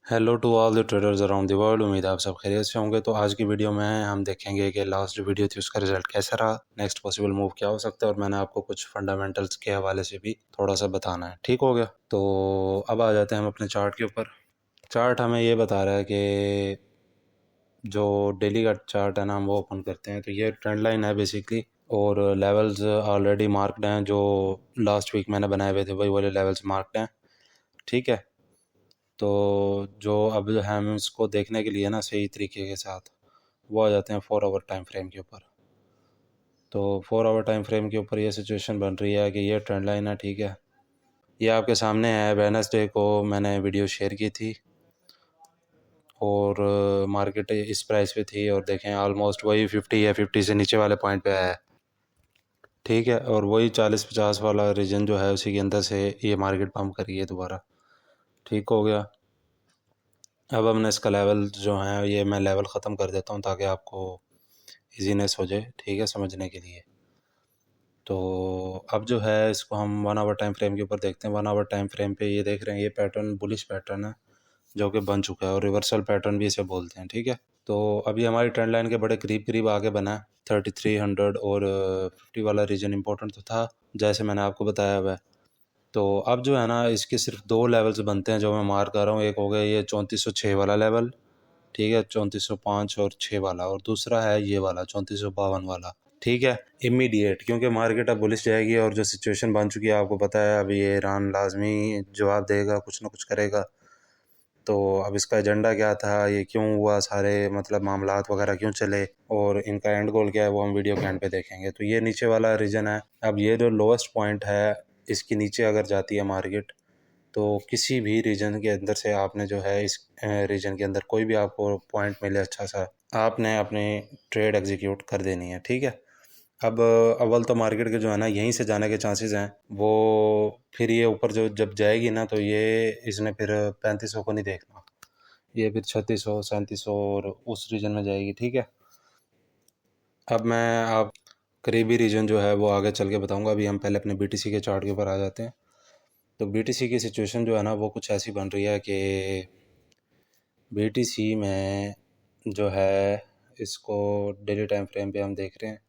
Hello to all the traders around the world. उम्मीद है आप सब खैरियत से होंगे। तो आज की वीडियो में हम देखेंगे कि लास्ट जो वीडियो थी उसका रिजल्ट कैसा रहा, नेक्स्ट पॉसिबल मूव क्या हो सकता है, और मैंने आपको कुछ फंडामेंटल्स के हवाले से भी थोड़ा सा बताना है। ठीक हो गया? तो अब आ जाते हैं हम अपने चार्ट के ऊपर। चार्ट हमें ये बता रहा है कि जो डेली का चार्ट है ना, हम वो ओपन करते हैं तो ये ट्रेंड लाइन है बेसिकली, और लेवल्स ऑलरेडी मार्क्ड हैं। जो लास्ट वीक मैंने बनाए हुए थे वही वाले लेवल्स मार्क्ड हैं। ठीक है, तो जो अब हम इसको देखने के लिए ना सही तरीके के साथ वो आ जाते हैं 4 आवर टाइम फ्रेम के ऊपर। तो 4 आवर टाइम फ्रेम के ऊपर ये सिचुएशन बन रही है कि ये ट्रेंड लाइन है। ठीक है, ये आपके सामने है। वेडनेसडे को मैंने वीडियो शेयर की थी और मार्केट इस प्राइस पे थी, और देखें ऑलमोस्ट वही 50 या 50 से नीचे वाले पॉइंट पे आया है। ठीक है, और वही 40-50 वाला रीजन जो है उसी के अंदर से ये मार्केट पंप करी है दोबारा। ठीक हो गया। अब हमने इसका लेवल जो है ये मैं लेवल ख़त्म कर देता हूँ ताकि आपको इजीनेस हो जाए, ठीक है, समझने के लिए। तो अब जो है इसको हम 1 आवर टाइम फ्रेम के ऊपर देखते हैं। 1 आवर टाइम फ्रेम पे ये देख रहे हैं, ये पैटर्न बुलिश पैटर्न है जो कि बन चुका है, और रिवर्सल पैटर्न भी इसे बोलते हैं। ठीक है, तो अभी हमारी ट्रेंड लाइन के बड़े करीब करीब आगे बना है। 3300 और 50 वाला रीजन इंपॉर्टेंट तो था जैसे मैंने आपको बताया हुआ है। तो अब जो है ना इसके सिर्फ 2 लेवल्स बनते हैं जो मैं मार्क कर रहा हूँ। एक हो गया ये 3406 वाला लेवल, ठीक है, 3405 और 6 वाला, और दूसरा है ये वाला 3452 वाला। ठीक है, इमीडिएट, क्योंकि मार्केट अब बुलिश जाएगी और जो सिचुएशन बन चुकी है आपको पता है। अभी ये ईरान लाजमी जवाब देगा, कुछ ना कुछ करेगा। तो अब इसका एजेंडा क्या था, ये क्यों हुआ, सारे मतलब मामलात वगैरह क्यों चले, और इनका एंड गोल क्या है, वो हम वीडियो के एंड पे देखेंगे। तो ये नीचे वाला रीजन है। अब ये जो लोएस्ट पॉइंट है इसके नीचे अगर जाती है मार्केट, तो किसी भी रीजन के अंदर से आपने जो है इस रीजन के अंदर कोई भी आपको पॉइंट मिले अच्छा सा, आपने अपनी ट्रेड एग्जीक्यूट कर देनी है। ठीक है, अब अव्वल तो मार्केट के जो है ना यहीं से जाने के चांसेस हैं। वो फिर ये ऊपर जो जब जाएगी ना तो ये इसने फिर 3500 को नहीं देखना, ये फिर 3600 3700 और उस रीजन में जाएगी। ठीक है, अब मैं आप करीबी रीजन जो है वो आगे चल के बताऊंगा। अभी हम पहले अपने बीटीसी के चार्ट के ऊपर आ जाते हैं। तो बीटीसी की सिचुएशन जो है ना वो कुछ ऐसी बन रही है कि बीटीसी में जो है इसको डेली टाइम फ्रेम पे हम देख रहे हैं।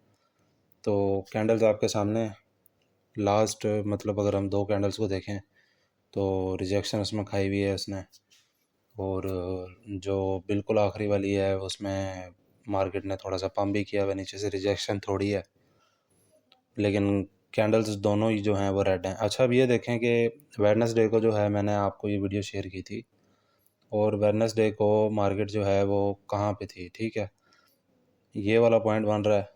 तो कैंडल्स आपके सामने लास्ट मतलब अगर हम 2 कैंडल्स को देखें तो रिजेक्शन उसमें खाई हुई है उसने, और जो बिल्कुल आखिरी वाली है उसमें मार्केट ने थोड़ा सा पंप भी किया हुआ, नीचे से रिजेक्शन थोड़ी है, लेकिन कैंडल्स दोनों ही जो हैं वो रेड हैं। अच्छा, अब ये देखें कि वेडनेसडे को जो है मैंने आपको ये वीडियो शेयर की थी, और वेडनेसडे को मार्केट जो है वो कहाँ पे थी। ठीक है, ये वाला पॉइंट बन रहा है,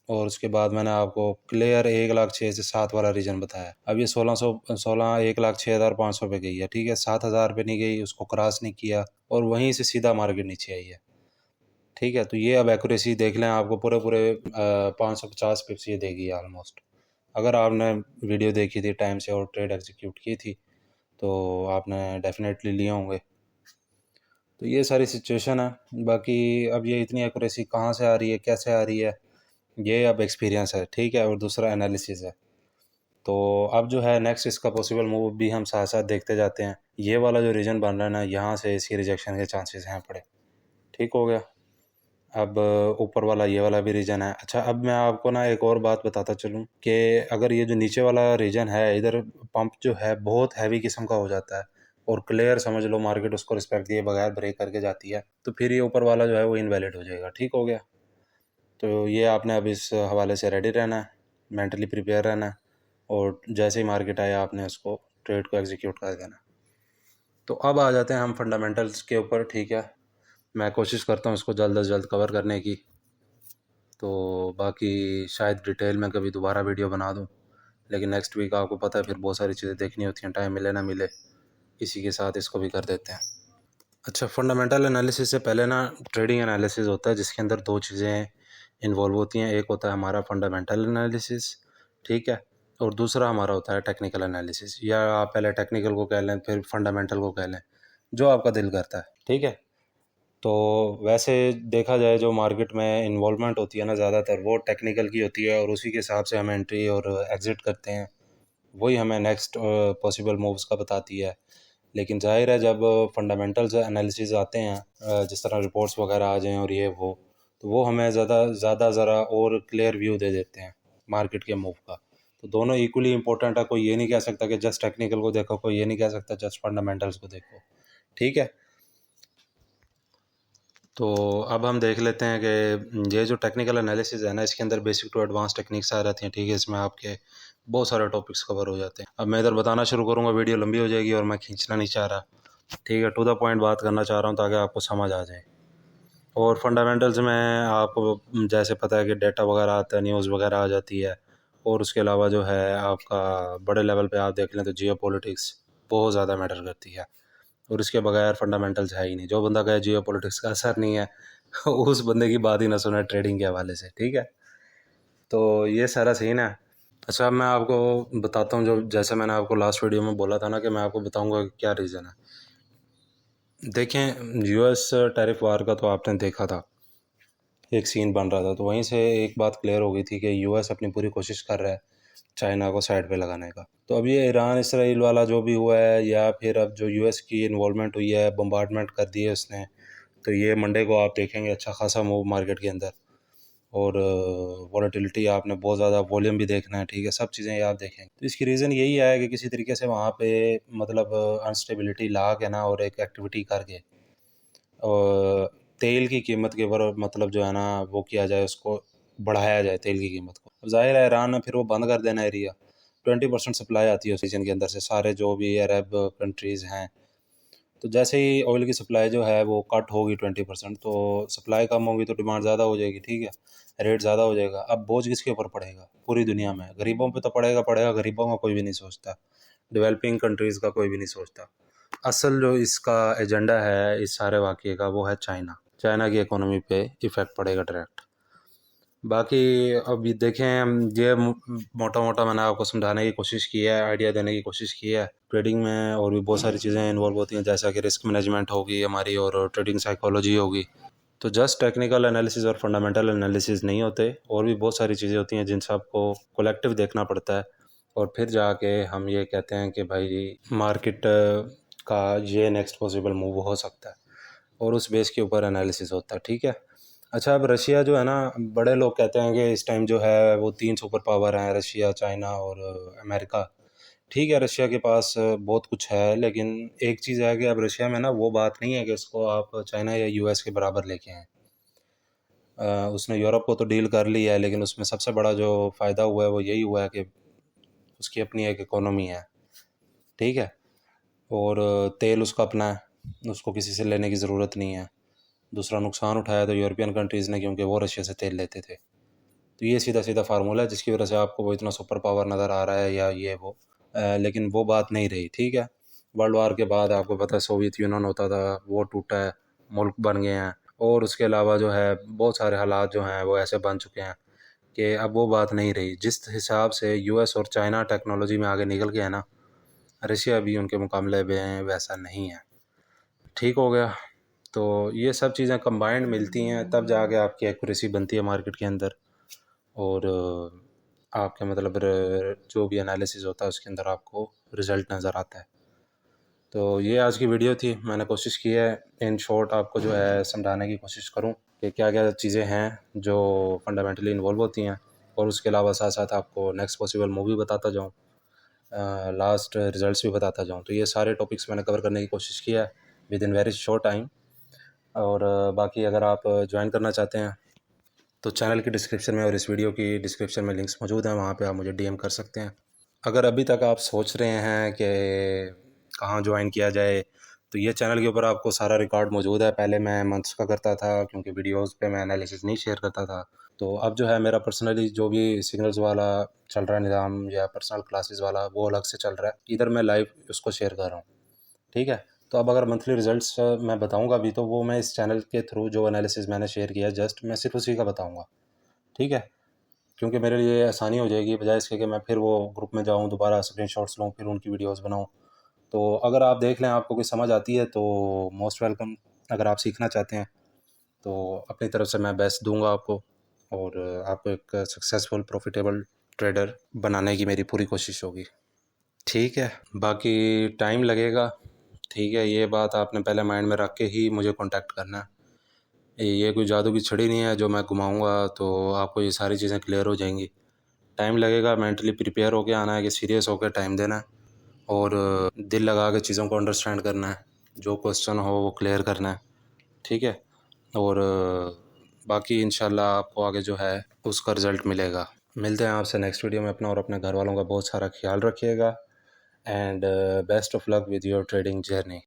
और उसके बाद मैंने आपको क्लियर 1,06,000 से 7 वाला रीजन बताया। अब ये 1,06,000 पे गई है। ठीक है, 7,000 पे नहीं गई, उसको क्रॉस नहीं किया, और वहीं से सीधा मार्केट नीचे आई है। ठीक है, तो ये अब एक्यूरेसी देख लें, आपको पूरे पूरे 550 पिप्स ये देगी ऑलमोस्ट। अगर आपने वीडियो देखी थी टाइम से और ट्रेड एग्जीक्यूट की थी तो आपने डेफिनेटली लिए होंगे। तो ये सारी सिचुएशन है। बाकी अब ये इतनी एक्यूरेसी कहाँ से आ रही है, कैसे आ रही है, ये अब एक्सपीरियंस है। ठीक है, और दूसरा एनालिसिस है। तो अब जो है नेक्स्ट इसका पॉसिबल मूव भी हम साथ साथ देखते जाते हैं। ये वाला जो रीजन बन रहा है ना, यहाँ से इसकी रिजेक्शन के चांसेस हैं पड़े। ठीक हो गया। अब ऊपर वाला ये वाला भी रीजन है। अच्छा, अब मैं आपको ना एक और बात बताता चलूँ कि अगर ये जो नीचे वाला रीजन है इधर पंप जो है बहुत हैवी किस्म का हो जाता है, और क्लियर समझ लो मार्केट उसको रिस्पेक्ट दिए बगैर ब्रेक करके जाती है, तो फिर ये ऊपर वाला जो है वो इनवैलिड हो जाएगा। ठीक हो गया। तो ये आपने अब इस हवाले से रेडी रहना है, मेंटली प्रिपेयर रहना है, और जैसे ही मार्केट आया आपने उसको ट्रेड को एग्जीक्यूट कर देना। तो अब आ जाते हैं हम फंडामेंटल्स के ऊपर। ठीक है, मैं कोशिश करता हूँ इसको जल्द अज जल्द कवर करने की। तो बाकी शायद डिटेल में कभी दोबारा वीडियो बना दूँ, लेकिन नेक्स्ट वीक आपको पता है फिर बहुत सारी चीज़ें देखनी होती हैं, टाइम मिले ना मिले, इसी के साथ इसको भी कर देते हैं। अच्छा, फंडामेंटल एनालिसिस से पहले ना ट्रेडिंग एनालिसिस होता है जिसके अंदर 2 चीज़ें इन्वॉल्व होती हैं। एक होता है हमारा फंडामेंटल एनालिसिस, ठीक है, और दूसरा हमारा होता है टेक्निकल एनालिसिस, या आप पहले टेक्निकल को कह लें फिर फंडामेंटल को कह लें, जो आपका दिल करता है। ठीक है, तो वैसे देखा जाए जो मार्केट में इन्वॉल्वमेंट होती है ना ज़्यादातर वो टेक्निकल की होती है, और उसी के हिसाब से हम एंट्री और एग्ज़िट करते हैं। वही हमें नेक्स्ट पॉसिबल मूव्स का बताती है। लेकिन ज़ाहिर है जब फंडामेंटल्स एनालिसिस आते हैं, जिस तरह रिपोर्ट्स वगैरह आ जाएँ और ये वो, तो वो हमें ज़्यादा ज़रा और क्लियर व्यू दे देते हैं मार्केट के मूव का। तो दोनों इक्वली इंपॉर्टेंट है, कोई ये नहीं कह सकता कि जस्ट टेक्निकल को देखो, कोई ये नहीं कह सकता जस्ट फंडामेंटल्स को देखो। ठीक है, तो अब हम देख लेते हैं कि ये जो टेक्निकल एनालिसिस है ना, इसके अंदर बेसिक टू एडवांस टेक्निक्स आ जाती हैं। ठीक है, इसमें आपके बहुत सारे टॉपिक्स कवर हो जाते हैं। अब मैं इधर बताना शुरू करूँगा, वीडियो लंबी हो जाएगी और मैं खींचना नहीं चाह रहा। ठीक है, टू द पॉइंट बात करना चाह रहा हूँ ताकि आपको समझ आ जाए। और फंडामेंटल्स में आपको जैसे पता है कि डेटा वगैरह आता है, न्यूज़ वगैरह आ जाती है, और उसके अलावा जो है आपका बड़े लेवल पे आप देख लें तो जियो पॉलिटिक्स बहुत ज़्यादा मैटर करती है, और इसके बगैर फंडामेंटल्स है ही नहीं। जो बंदा कहे जियो पॉलिटिक्स का असर नहीं है उस बंदे की बात ही ना सुने ट्रेडिंग के हवाले से। ठीक है, तो ये सारा सीन है। अच्छा, अब मैं आपको बताता हूँ, जो जैसे मैंने आपको लास्ट वीडियो में बोला था ना कि मैं आपको बताऊँगा कि क्या रीज़न है। देखें, यूएस टैरिफ वार का तो आपने देखा था, एक सीन बन रहा था, तो वहीं से एक बात क्लियर हो गई थी कि यूएस अपनी पूरी कोशिश कर रहा है चाइना को साइड पे लगाने का। तो अब ये ईरान इसराइल वाला जो भी हुआ है, या फिर अब जो यूएस की इन्वॉल्वमेंट हुई है, बम्बार्डमेंट कर दी है उसने, तो ये मंडे को आप देखेंगे अच्छा खासा मूव मार्केट के अंदर, और वॉलेटिलिटी आपने बहुत ज़्यादा, वॉल्यूम भी देखना है। ठीक है, सब चीज़ें ये आप देखेंगे। तो इसकी रीज़न यही है कि किसी तरीके से वहाँ पे मतलब अनस्टेबिलिटी ला के ना, और एक एक्टिविटी करके और तेल की कीमत के ऊपर मतलब जो है ना वो किया जाए, उसको बढ़ाया जाए तेल की कीमत को। अब ज़ाहिर है ईरान ने फिर वो बंद कर देना एरिया। 20% सप्लाई आती है उस रीजन के अंदर से, सारे जो भी अरब कंट्रीज़ हैं। तो जैसे ही ऑयल की सप्लाई जो है वो कट होगी 20%, तो सप्लाई कम होगी तो डिमांड ज़्यादा हो जाएगी। ठीक है, रेट ज़्यादा हो जाएगा। अब बोझ किसके ऊपर पड़ेगा? पूरी दुनिया में गरीबों पे तो पड़ेगा। गरीबों का कोई भी नहीं सोचता, डेवलपिंग कंट्रीज़ का कोई भी नहीं सोचता। असल जो इसका एजेंडा है इस सारे वाक़ये का, वो है चाइना। चाइना की इकोनॉमी पे इफ़ेक्ट पड़ेगा डायरेक्ट। बाकी अभी देखें हम, ये मोटा मोटा मैंने आपको समझाने की कोशिश की है, आइडिया देने की कोशिश की है। ट्रेडिंग में और भी बहुत सारी चीज़ें इन्वॉल्व होती हैं, जैसा कि रिस्क मैनेजमेंट होगी हमारी, और ट्रेडिंग साइकोलॉजी होगी। तो जस्ट टेक्निकल एनालिसिस और फंडामेंटल एनालिसिस नहीं होते, और भी बहुत सारी चीज़ें होती हैं जिन सबको कलेक्टिव देखना पड़ता है, और फिर जाके हम ये कहते हैं कि भाई मार्केट का ये नेक्स्ट पॉसिबल मूव हो सकता है, और उस बेस के ऊपर एनालिसिस होता है। ठीक है, अच्छा, अब रशिया जो है ना, बड़े लोग कहते हैं कि इस टाइम जो है वो 3 सुपर पावर हैं, रशिया, चाइना और अमेरिका। ठीक है, रशिया के पास बहुत कुछ है, लेकिन एक चीज़ है कि अब रशिया में ना वो बात नहीं है कि उसको आप चाइना या यूएस के बराबर लेके आएँ। उसने यूरोप को तो डील कर लिया है, लेकिन उसमें सबसे बड़ा जो फ़ायदा हुआ है वो यही हुआ है कि उसकी अपनी एक इकोनॉमी है। ठीक है, और तेल उसका अपना है, उसको किसी से लेने की ज़रूरत नहीं है। दूसरा नुकसान उठाया तो यूरोपियन कंट्रीज़ ने, क्योंकि वो रशिया से तेल लेते थे। तो ये सीधा सीधा फार्मूला है जिसकी वजह से आपको वो इतना सुपर पावर नज़र आ रहा है, या ये वो लेकिन वो बात नहीं रही। ठीक है, वर्ल्ड वार के बाद आपको पता है सोवियत यूनियन होता था, वो टूटा है, मुल्क बन गए हैं, और उसके अलावा जो है बहुत सारे हालात जो हैं वो ऐसे बन चुके हैं कि अब वो बात नहीं रही। जिस हिसाब से यूएस और चाइना टेक्नोलॉजी में आगे निकल गया है ना, रशिया भी उनके मुकाबले में वैसा नहीं है। ठीक हो गया, तो ये सब चीज़ें कंबाइंड मिलती हैं तब जाके आपकी एक्यूरेसी बनती है मार्केट के अंदर, और आपके मतलब जो भी एनालिसिस होता है उसके अंदर आपको रिज़ल्ट नज़र आता है। तो ये आज की वीडियो थी, मैंने कोशिश की है इन शॉर्ट आपको जो है समझाने की कोशिश करूं कि क्या क्या चीज़ें हैं जो फंडामेंटली इन्वॉल्व होती हैं, और उसके अलावा साथ साथ आपको नेक्स्ट पॉसिबल मूवी बताता जाऊं, लास्ट रिज़ल्ट्स भी बताता जाऊं। तो ये सारे टॉपिक्स मैंने कवर करने की कोशिश की है with in very short time. और बाकी अगर आप ज्वाइन करना चाहते हैं तो चैनल की डिस्क्रिप्शन में और इस वीडियो की डिस्क्रिप्शन में लिंक्स मौजूद हैं, वहाँ पे आप मुझे डीएम कर सकते हैं। अगर अभी तक आप सोच रहे हैं कि कहाँ ज्वाइन किया जाए, तो ये चैनल के ऊपर आपको सारा रिकॉर्ड मौजूद है। पहले मैं मंथ्स का करता था, क्योंकि वीडियोस पे मैं एनालिसिस नहीं शेयर करता था। तो अब जो है मेरा पर्सनली जो भी सिग्नल्स वाला चल रहा है निज़ाम, या पर्सनल क्लासेस वाला, वो अलग से चल रहा है। इधर मैं लाइव उसको शेयर कर रहा हूँ। ठीक है, तो अब अगर मंथली रिजल्ट्स मैं बताऊंगा भी, तो वो मैं इस चैनल के थ्रू जो एनालिसिस मैंने शेयर किया जस्ट मैं सिर्फ उसी का बताऊंगा। ठीक है, क्योंकि मेरे लिए आसानी हो जाएगी, बजाय इसके कि मैं फिर वो ग्रुप में जाऊं, दोबारा स्क्रीनशॉट्स लूं, फिर उनकी वीडियोस बनाऊं। तो अगर आप देख लें, आपको कोई समझ आती है तो मोस्ट वेलकम। अगर आप सीखना चाहते हैं तो अपनी तरफ से मैं बेस्ट दूंगा आपको, और आपको एक सक्सेसफुल प्रॉफिटेबल ट्रेडर बनाने की मेरी पूरी कोशिश होगी। ठीक है, बाकी टाइम लगेगा, ठीक है, ये बात आपने पहले माइंड में रख के ही मुझे कांटेक्ट करना है। ये कोई जादू की छड़ी नहीं है जो मैं घुमाऊंगा तो आपको ये सारी चीज़ें क्लियर हो जाएंगी। टाइम लगेगा, मेंटली प्रिपेयर होके आना है कि सीरियस होकर टाइम देना है और दिल लगा के चीज़ों को अंडरस्टैंड करना है, जो क्वेश्चन हो वो क्लियर करना है। ठीक है, और बाकी इंशाल्लाह आपको आगे जो है उसका रिज़ल्ट मिलेगा। मिलते हैं आपसे नेक्स्ट वीडियो में। अपना और अपने घर वालों का बहुत सारा ख्याल रखिएगा and best of luck with your trading journey.